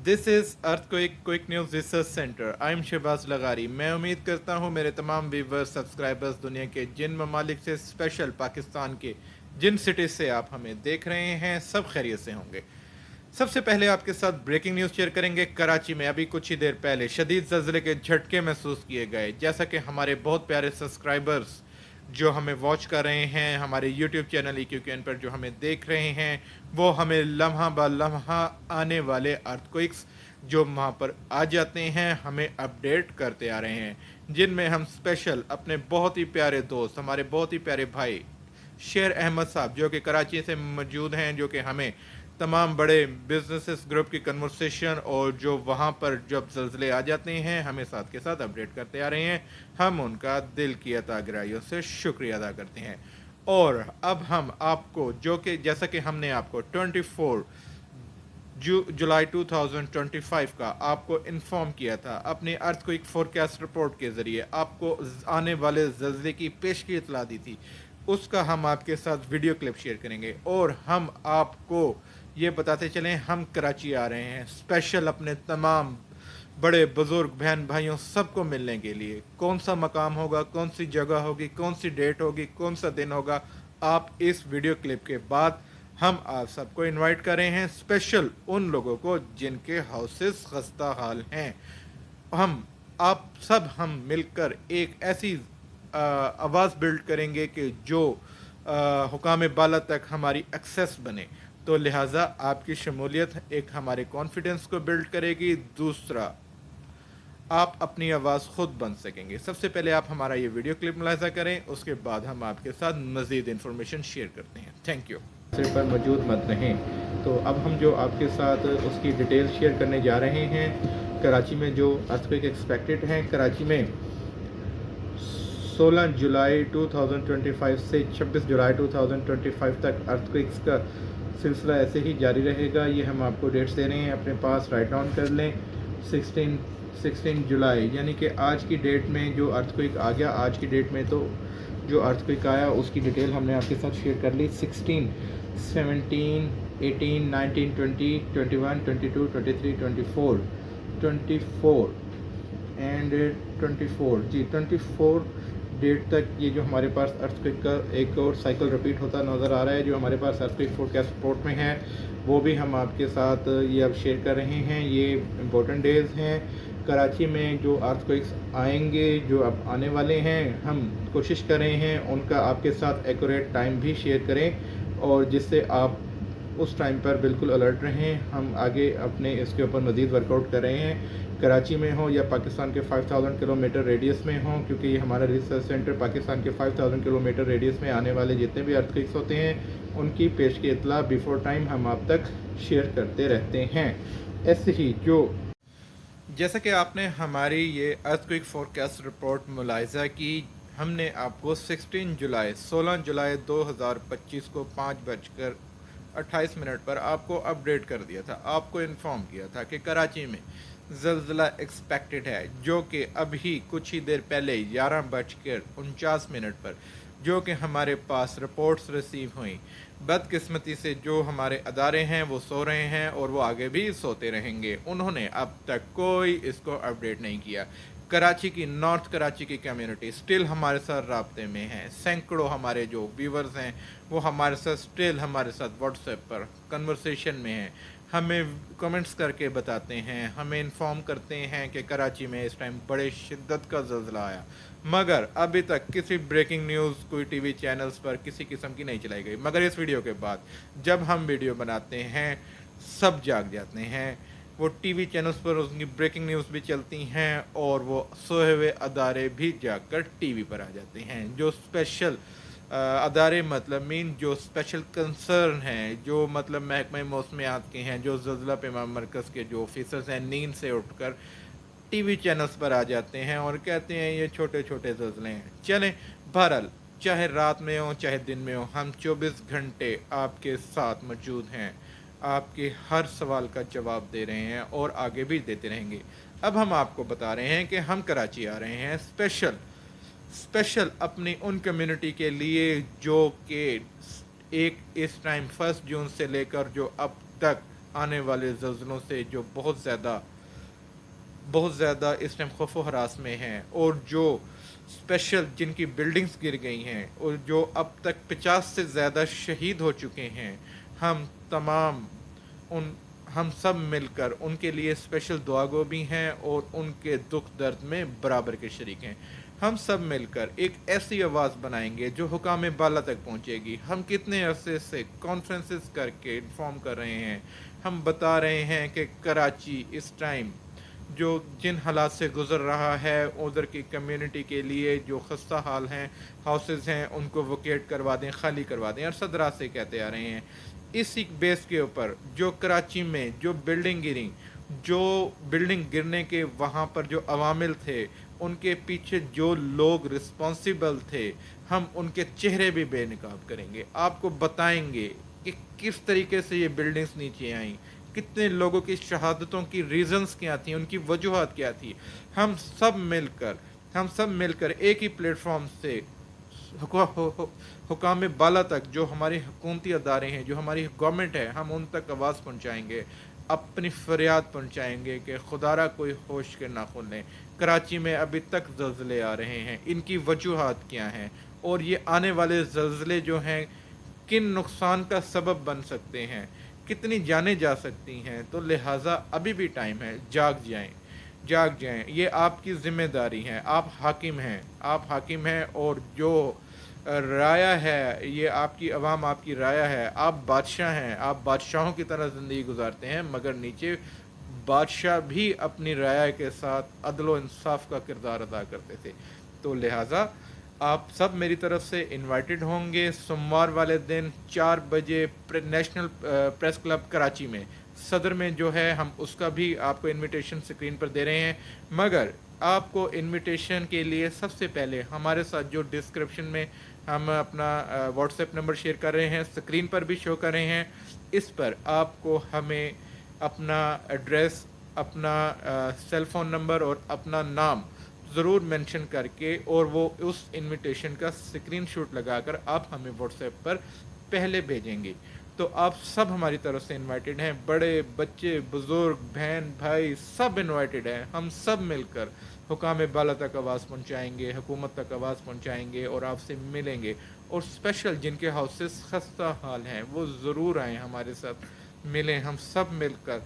This is earthquake quick news research centre. I am Shahbaz Lagari. मैं उम्मीद करता हूँ मेरे तमाम व्यूवर्स सब्सक्राइबर्स दुनिया के जिन ममालिक से स्पेशल पाकिस्तान के जिन सिटीज़ से आप हमें देख रहे हैं सब खैरियत से होंगे। सबसे पहले आपके साथ ब्रेकिंग न्यूज़ शेयर करेंगे। कराची में अभी कुछ ही देर पहले शदीद ज़लज़ले के झटके महसूस किए गए। जैसा कि हमारे बहुत प्यारे सब्सक्राइबर्स जो हमें वॉच कर रहे हैं, हमारे यूट्यूब चैनल EQQN पर जो हमें देख रहे हैं, वो हमें लम्हा ब लम्हा आने वाले अर्थक्वेक्स जो वहाँ पर आ जाते हैं हमें अपडेट करते आ रहे हैं, जिनमें हम स्पेशल अपने बहुत ही प्यारे दोस्त, हमारे बहुत ही प्यारे भाई शेर अहमद साहब जो कि कराची से मौजूद हैं, जो कि हमें तमाम बड़े बिजनेसेस ग्रुप की कन्वर्सेशन और जो वहाँ पर जब ज़लज़ले आ जाते हैं हमें साथ के साथ अपडेट करते आ रहे हैं। हम उनका दिल की अता गहराइयों से शुक्रिया अदा करते हैं। और अब हम आपको जो कि जैसा कि हमने आपको 24 जुलाई 2025 का आपको इन्फॉर्म किया था अपनी अर्थक्वेक फोरकास्ट रिपोर्ट के ज़रिए, आपको आने वाले ज़लज़ले की पेश की इतला दी थी, उसका हम आपके साथ वीडियो क्लिप शेयर करेंगे। और हम आपको ये बताते चलें हम कराची आ रहे हैं स्पेशल अपने तमाम बड़े बुज़ुर्ग बहन भाइयों सबको मिलने के लिए। कौन सा मकाम होगा, कौन सी जगह होगी, कौन सी डेट होगी, कौन सा दिन होगा, आप इस वीडियो क्लिप के बाद हम आप सबको इनवाइट कर रहे हैं, स्पेशल उन लोगों को जिनके हाउसेस खस्ता हाल हैं। हम आप सब हम मिलकर एक ऐसी आवाज़ बिल्ड करेंगे कि जो हुकाम बाला तक हमारी एक्सेस बने। तो लिहाजा आपकी शमूलियत एक हमारे कॉन्फिडेंस को बिल्ड करेगी, दूसरा आप अपनी आवाज़ ख़ुद बन सकेंगे। सबसे पहले आप हमारा ये वीडियो क्लिप मुलाहिज़ा करें, उसके बाद हम आपके साथ मज़ीद इन्फॉर्मेशन शेयर करते हैं। Thank you. सिर पर मौजूद मत रहें। तो अब हम जो आपके साथ उसकी डिटेल शेयर करने जा रहे हैं, कराची में जो अर्थक्वेक एक्सपेक्टेड हैं। कराची में 16 जुलाई 2025 से 26 जुलाई 2025 तक अर्थक्वेक्स का सिलसिला ऐसे ही जारी रहेगा। ये हम आपको डेट्स दे रहे हैं, अपने पास राइट डाउन कर लें। 16 जुलाई यानी कि आज की डेट में जो अर्थक्वेक आ गया, आज की डेट में तो जो अर्थक्वेक आया उसकी डिटेल हमने आपके साथ शेयर कर ली। 16, 17, 18, 19, 20, 21, 22, 23, 24 एंड 24 जी 24 डेट तक ये जो हमारे पास अर्थक्वेक का एक और साइकिल रिपीट होता नज़र आ रहा है, जो हमारे पास अर्थक्वेक फोरकास्ट रिपोर्ट में है, वो भी हम आपके साथ ये अब शेयर कर रहे हैं। ये इम्पोर्टेंट डेज़ हैं कराची में जो अर्थक्वेक्स आएंगे, जो अब आने वाले हैं। हम कोशिश कर रहे हैं उनका आपके साथ एक्यूरेट टाइम भी शेयर करें और जिससे आप उस टाइम पर बिल्कुल अलर्ट रहें। हम आगे अपने इसके ऊपर मज़ीद वर्कआउट कर रहे हैं, कराची में हो या पाकिस्तान के 5000 किलोमीटर रेडियस में हो, क्योंकि ये हमारा रिसर्च सेंटर पाकिस्तान के 5000 किलोमीटर रेडियस में आने वाले जितने भी अर्थक्वेक्स होते हैं उनकी पेश की इतला बिफोर टाइम हम आप तक शेयर करते रहते हैं। ऐसे ही जो जैसा कि आपने हमारी ये अर्थक्वेक फोरकास्ट रिपोर्ट मुलाहिज़ा की, हमने आपको 16 जुलाई 2025 को 5:28 पर आपको अपडेट कर दिया था, आपको इन्फॉर्म किया था कि कराची में ज़लज़ला एक्सपेक्टेड है, जो कि अभी कुछ ही देर पहले 11:49 पर जो कि हमारे पास रिपोर्ट्स रिसीव हुई। बदकिस्मती से जो हमारे अदारे हैं वो सो रहे हैं और वो आगे भी सोते रहेंगे। उन्होंने अब तक कोई इसको अपडेट नहीं किया। कराची की, नॉर्थ कराची की कम्युनिटी स्टिल हमारे साथ राब्ते में है। सैकड़ों हमारे जो व्यूवर्स हैं वो हमारे साथ स्टिल हमारे साथ व्हाट्सएप पर कन्वर्सेशन में हैं, हमें कमेंट्स करके बताते हैं, हमें इन्फॉर्म करते हैं कि कराची में इस टाइम बड़े शिद्दत का ज़लज़ला आया। मगर अभी तक किसी ब्रेकिंग न्यूज़ कोई टीवी चैनल्स पर किसी किस्म की नहीं चलाई गई। मगर इस वीडियो के बाद जब हम वीडियो बनाते हैं सब जाग जाते हैं। वो टीवी चैनल्स पर उसकी ब्रेकिंग न्यूज़ भी चलती हैं और वो सोए हुए अदारे भी जाकर टीवी पर आ जाते हैं। जो स्पेशल अदारे मतलब मीन जो स्पेशल कंसर्न हैं, जो मतलब महकमा मौसमियात के हैं, जो ज़लज़ला पैमा मरकज़ के जो ऑफिसर्स हैं, नींद से उठकर टीवी चैनल्स पर आ जाते हैं और कहते हैं ये छोटे छोटे ज़लज़ले हैं। चलें, बहरहाल चाहे रात में हो चाहे दिन में हो, हम 24 घंटे आपके साथ मौजूद हैं, आपके हर सवाल का जवाब दे रहे हैं और आगे भी देते रहेंगे। अब हम आपको बता रहे हैं कि हम कराची आ रहे हैं स्पेशल अपनी उन कम्युनिटी के लिए जो कि एक इस टाइम 1 जून से लेकर जो अब तक आने वाले ज़ल्ज़लों से जो बहुत ज़्यादा इस टाइम खौफ व हरास में हैं, और जो स्पेशल जिनकी बिल्डिंग्स गिर गई हैं और जो अब तक 50 से ज़्यादा शहीद हो चुके हैं, हम तमाम उन हम सब मिलकर उनके लिए स्पेशल दुआगो भी हैं और उनके दुख दर्द में बराबर के शरीक हैं। हम सब मिलकर एक ऐसी आवाज़ बनाएंगे जो हुकाम बाला तक पहुंचेगी। हम कितने अरसे से कॉन्फ्रेंसेस करके इन्फॉर्म कर रहे हैं, हम बता रहे हैं कि कराची इस टाइम जो जिन हालात से गुज़र रहा है, उधर की कम्युनिटी के लिए जो खस्ता हाल हैं, हाउसेस हैं, उनको वोकेट करवा दें, खाली करवा दें, अरसद रात से कहते आ रहे हैं। इसी बेस के ऊपर जो कराची में जो बिल्डिंग गिरने के वहाँ पर जो अवामिल थे, उनके पीछे जो लोग रिस्पॉन्सिबल थे, हम उनके चेहरे भी बेनकाब करेंगे। आपको बताएंगे कि किस तरीके से ये बिल्डिंग्स नीचे आईं, कितने लोगों की शहादतों की रीज़न्स क्या थी, उनकी वजूहत क्या थी। हम सब मिलकर एक ही प्लेटफॉर्म से हुकाम बाला तक, जो हमारे हुकूमती अदारे हैं, जो हमारी गवर्नमेंट है, हम उन तक आवाज़ पहुँचाएँगे, अपनी फरियाद पहुँचाएँगे कि खुदारा कोई होश के नाखुन लें। कराची में अभी तक ज़ल्ज़ले आ रहे हैं, इनकी वजूहत क्या हैं, और ये आने वाले ज़ल्ज़ले जो हैं किन नुकसान का सबब बन सकते हैं, कितनी जानें जा सकती हैं। तो लिहाजा अभी भी टाइम है, जाग जाएं। ये आपकी ज़िम्मेदारी है, आप हाकिम हैं और जो राया है, ये आपकी अवाम आपकी राया है। आप बादशाह हैं, आप बादशाहों की तरह ज़िंदगी गुजारते हैं, मगर नीचे बादशाह भी अपनी राया के साथ अदल व इंसाफ का किरदार अदा करते थे। तो लिहाजा आप सब मेरी तरफ से इनवाइटेड होंगे सोमवार वाले दिन 4 बजे नेशनल प्रेस क्लब कराची में, सदर में जो है, हम उसका भी आपको इनविटेशन स्क्रीन पर दे रहे हैं। मगर आपको इनविटेशन के लिए सबसे पहले हमारे साथ जो डिस्क्रिप्शन में हम अपना व्हाट्सएप नंबर शेयर कर रहे हैं, स्क्रीन पर भी शो कर रहे हैं, इस पर आपको हमें अपना एड्रेस, अपना सेल फ़ोन नंबर और अपना नाम ज़रूर मेंशन करके, और वो उस इनविटेशन का स्क्रीनशॉट लगाकर आप हमें व्हाट्सएप पर पहले भेजेंगे। तो आप सब हमारी तरफ से इनवाइटेड हैं, बड़े बच्चे बुज़ुर्ग बहन भाई सब इनवाइटेड हैं। हम सब मिलकर हुकाम बाला तक आवाज़ पहुंचाएंगे, हुकूमत तक आवाज़ पहुंचाएंगे और आपसे मिलेंगे। और स्पेशल जिनके हाउसेस खस्ता हाल हैं, वो ज़रूर आएँ, हमारे साथ मिलें। हम सब मिलकर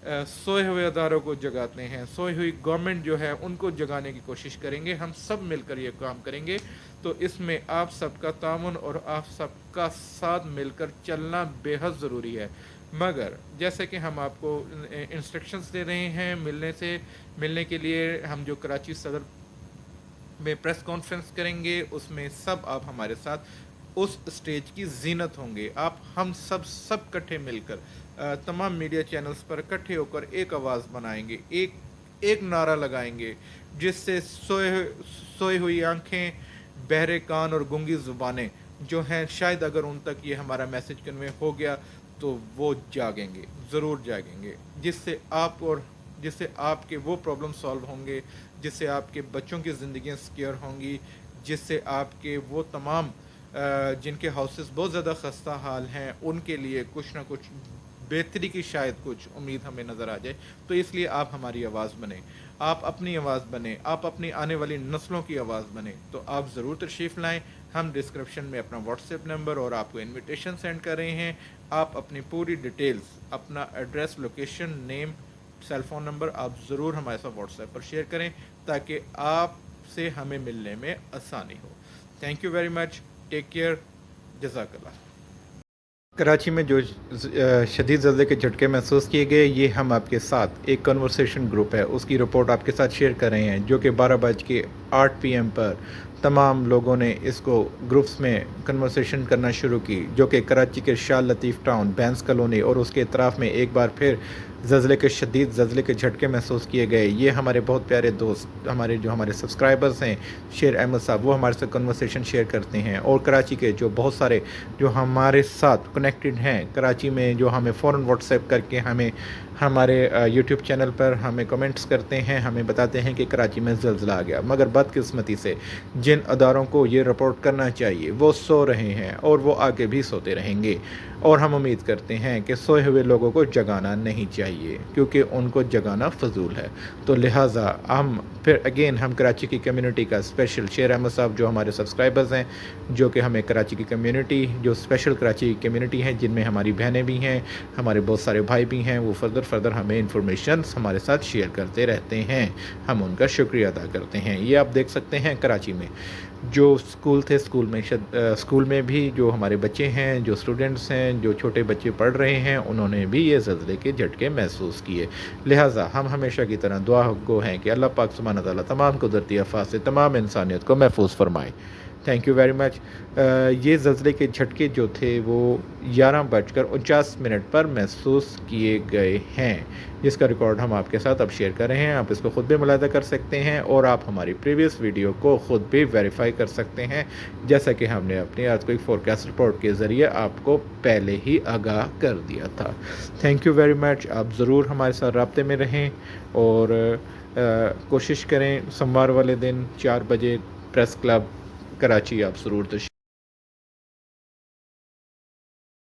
सोए हुए अदारों को जगाते हैं, सोई हुई गवर्नमेंट जो है उनको जगाने की कोशिश करेंगे। हम सब मिलकर ये काम करेंगे। तो इसमें आप सबका तामुन और आप सबका साथ मिलकर चलना बेहद ज़रूरी है। मगर जैसे कि हम आपको इंस्ट्रक्शंस दे रहे हैं, मिलने के लिए हम जो कराची सदर में प्रेस कॉन्फ्रेंस करेंगे, उसमें सब आप हमारे साथ उस स्टेज की जीनत होंगे। आप हम सब इकट्ठे मिलकर तमाम मीडिया चैनल्स पर इकट्ठे होकर एक आवाज़ बनाएंगे, एक नारा लगाएंगे, जिससे सोई हुई आंखें, बहरे कान और गूंगी ज़ुबानें जो हैं, शायद अगर उन तक ये हमारा मैसेज कन्वे हो गया तो वो जागेंगे, ज़रूर जागेंगे, जिससे आपके वो प्रॉब्लम सॉल्व होंगे, जिससे आपके बच्चों की ज़िंदगियाँ सिक्योर होंगी, जिससे आपके वो तमाम जिनके हाउसेस बहुत ज़्यादा खस्ता हाल हैं, उनके लिए कुछ ना कुछ बेहतरी की शायद कुछ उम्मीद हमें नज़र आ जाए। तो इसलिए आप हमारी आवाज़ बने, आप अपनी आवाज़ बने, आप अपनी आने वाली नस्लों की आवाज़ बने। तो आप ज़रूर तशरीफ़ लाएँ। हम डिस्क्रिप्शन में अपना व्हाट्सएप नंबर और आपको इनविटेशन सेंड कर रहे हैं। आप अपनी पूरी डिटेल्स, अपना address, location, name, cell phone number आप ज़रूर हमारे साथ व्हाट्सएप पर शेयर करें, ताकि आपसे हमें मिलने में आसानी हो। Thank you very much, take care, जज़ाकल्लाह। कराची में जो शदीद ज़ल्ज़ले के झटके महसूस किए गए, ये हम आपके साथ एक कन्वर्सेशन ग्रुप है, उसकी रिपोर्ट आपके साथ शेयर कर रहे हैं, जो कि 12:08 PM पर तमाम लोगों ने इसको ग्रुप्स में कन्वर्सेशन करना शुरू की, जो कि कराची के शाह लतीफ़ टाउन, बैंस कॉलोनी और उसके अतराफ़ में एक बार फिर زلزلے کے شدید زلزلے کے جھٹکے محسوس کیے گئے. یہ ہمارے بہت پیارے دوست ہمارے سبسکرائبرز ہیں شیر احمد صاحب، وہ ہمارے ساتھ کنورسیشن شیئر کرتے ہیں، اور کراچی کے جو بہت سارے جو ہمارے ساتھ کنیکٹڈ ہیں کراچی میں، جو ہمیں فوراً واٹس ایپ کر کے ہمارے یوٹیوب چینل پر ہمیں کمنٹس کرتے ہیں، ہمیں بتاتے ہیں کہ کراچی میں زلزلہ آ گیا. مگر بدقسمتی سے جن اداروں کو یہ رپورٹ کرنا چاہیے وہ سو رہے ہیں، اور وہ آگے بھی سوتے رہیں گے. اور ہم امید کرتے ہیں کہ سوئے ہوئے لوگوں کو جگانا نہیں چاہیے، کیونکہ ان کو جگانا فضول ہے. تو لہٰذا ہم کراچی کی کمیونٹی کا اسپیشل شیر احمد صاحب جو ہمارے سبسکرائبرز ہیں، جو کہ ہمیں کراچی کی کمیونٹی جو اسپیشل کراچی کی کمیونٹی ہے، جن میں ہماری بہنیں بھی ہیں، ہمارے بہت سارے بھائی بھی ہیں، وہ فردر ہمیں انفارمیشنز ہمارے ساتھ شیئر کرتے رہتے ہیں. ہم ان کا شکریہ ادا کرتے ہیں. یہ آپ دیکھ سکتے ہیں کراچی میں جو اسکول تھے، اسکول میں بھی جو ہمارے بچے ہیں، جو اسٹوڈنٹس ہیں، جو چھوٹے بچے پڑھ رہے ہیں، انہوں نے بھی یہ زلزلے کے جھٹکے محسوس کیے. لہٰذا ہم ہمیشہ کی طرح دعا گو ہیں کہ اللہ پاک سبحانہ تعالیٰ تمام قدرتی آفات سے تمام انسانیت کو محفوظ فرمائے. Thank you very much. یہ زلزلے کے جھٹکے جو تھے وہ 11:49 پر محسوس کیے گئے ہیں، جس کا ریکارڈ ہم آپ کے ساتھ اب شیئر کر رہے ہیں. آپ اس کو خود بھی ملاحظہ کر سکتے ہیں، اور آپ ہماری پریویس ویڈیو کو خود بھی ویریفائی کر سکتے ہیں، جیسا کہ ہم نے اپنی ارتھکوئک فورکاسٹ رپورٹ کے ذریعے آپ کو پہلے ہی آگاہ کر دیا تھا. Thank you very much. آپ ضرور ہمارے ساتھ رابطے میں رہیں، اور کوشش کریں سوموار والے دن 4 بجے پریس کلب کراچی آپ ضرور تشریف